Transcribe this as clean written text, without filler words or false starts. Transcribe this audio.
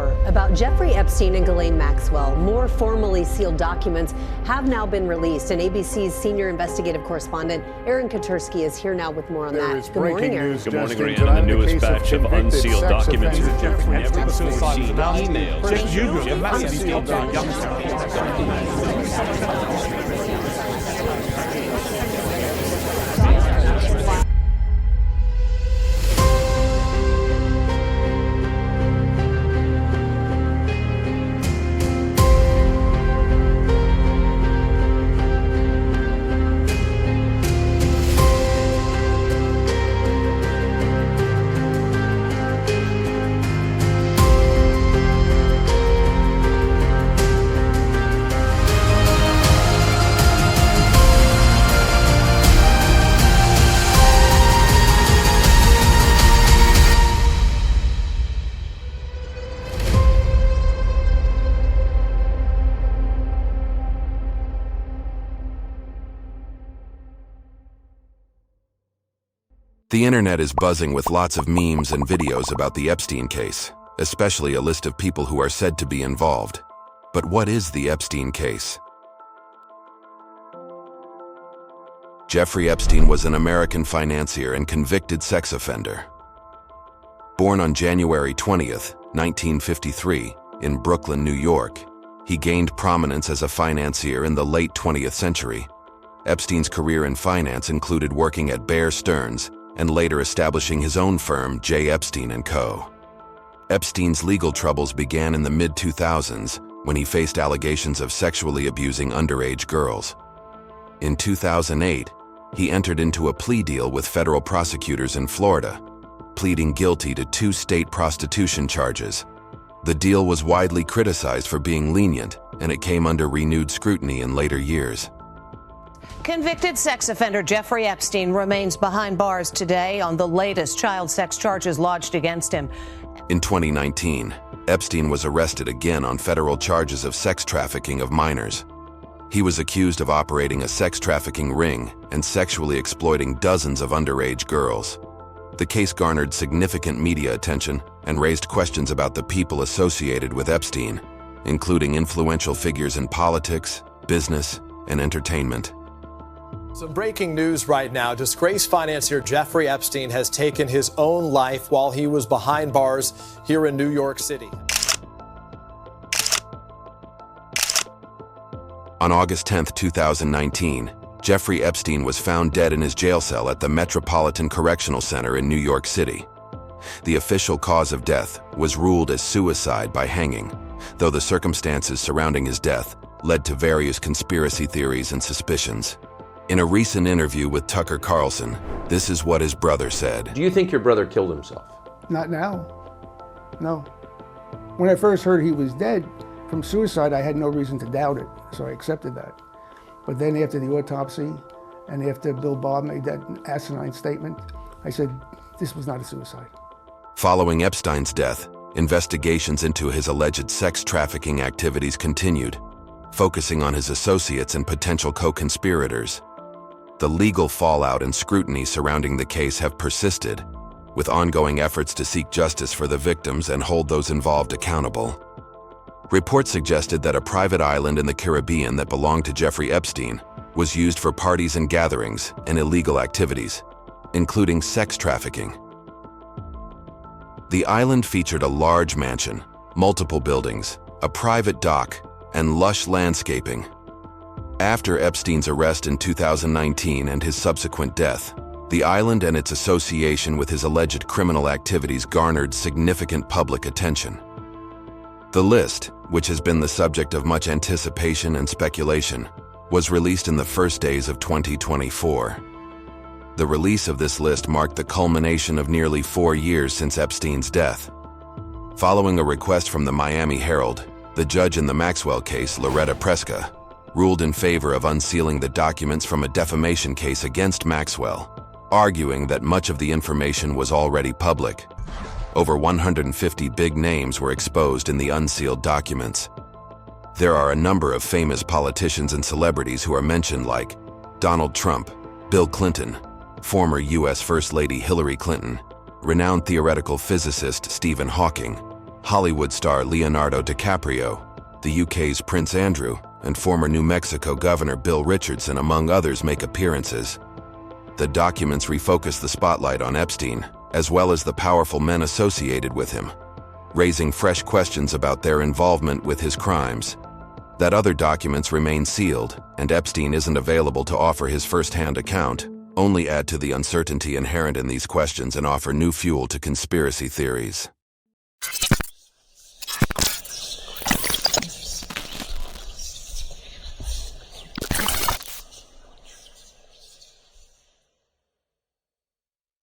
more about Jeffrey Epstein and Ghislaine Maxwell. More formally sealed documents have now been released, and ABC's senior investigative correspondent Aaron Katursky is here now with more on that. Good morning, Aaron. Good morning, Rhiannon. The newest batch of unsealed documents of Jeffrey Epstein emails. The internet is buzzing with lots of memes and videos about the Epstein case, especially a list of people who are said to be involved. But what is the Epstein case? Jeffrey Epstein was an American financier and convicted sex offender. Born on January 20th, 1953, in Brooklyn, New York, he gained prominence as a financier in the late 20th century. Epstein's career in finance included working at Bear Stearns and later establishing his own firm, J. Epstein & Co. Epstein's legal troubles began in the mid-2000s when he faced allegations of sexually abusing underage girls. In 2008, he entered into a plea deal with federal prosecutors in Florida, pleading guilty to 2 state prostitution charges. The deal was widely criticized for being lenient, and it came under renewed scrutiny in later years. Convicted sex offender Jeffrey Epstein remains behind bars today on the latest child sex charges lodged against him. In 2019, Epstein was arrested again on federal charges of sex trafficking of minors. He was accused of operating a sex trafficking ring and sexually exploiting dozens of underage girls. The case garnered significant media attention and raised questions about the people associated with Epstein, including influential figures in politics, business, and entertainment. Some breaking news right now. Disgraced financier Jeffrey Epstein has taken his own life while he was behind bars here in New York City. On August 10, 2019, Jeffrey Epstein was found dead in his jail cell at the Metropolitan Correctional Center in New York City. The official cause of death was ruled as suicide by hanging, though the circumstances surrounding his death led to various conspiracy theories and suspicions. In a recent interview with Tucker Carlson, this is what his brother said. Do you think your brother killed himself? Not now. No. When I first heard he was dead from suicide, I had no reason to doubt it, so I accepted that. But then after the autopsy and after Bill Barr made that asinine statement, I said, this was not a suicide. Following Epstein's death, investigations into his alleged sex trafficking activities continued, focusing on his associates and potential co-conspirators. The legal fallout and scrutiny surrounding the case have persisted, with ongoing efforts to seek justice for the victims and hold those involved accountable. Reports suggested that a private island in the Caribbean that belonged to Jeffrey Epstein was used for parties and gatherings and illegal activities, including sex trafficking. The island featured a large mansion, multiple buildings, a private dock, and lush landscaping. After Epstein's arrest in 2019 and his subsequent death, the island and its association with his alleged criminal activities garnered significant public attention. The list, which has been the subject of much anticipation and speculation, was released in the first days of 2024. The release of this list marked the culmination of nearly 4 years since Epstein's death. Following a request from the Miami Herald, the judge in the Maxwell case, Loretta Preska, ruled in favor of unsealing the documents from a defamation case against Maxwell, arguing that much of the information was already public. Over 150 big names were exposed in the unsealed documents. There are a number of famous politicians and celebrities who are mentioned, like Donald Trump, Bill Clinton, former U.S. First Lady Hillary Clinton, renowned theoretical physicist Stephen Hawking, Hollywood star Leonardo DiCaprio, the UK's Prince Andrew, and former New Mexico Governor Bill Richardson, among others, make appearances. The documents refocus the spotlight on Epstein, as well as the powerful men associated with him, raising fresh questions about their involvement with his crimes. That other documents remain sealed, and Epstein isn't available to offer his first-hand account, only add to the uncertainty inherent in these questions and offer new fuel to conspiracy theories.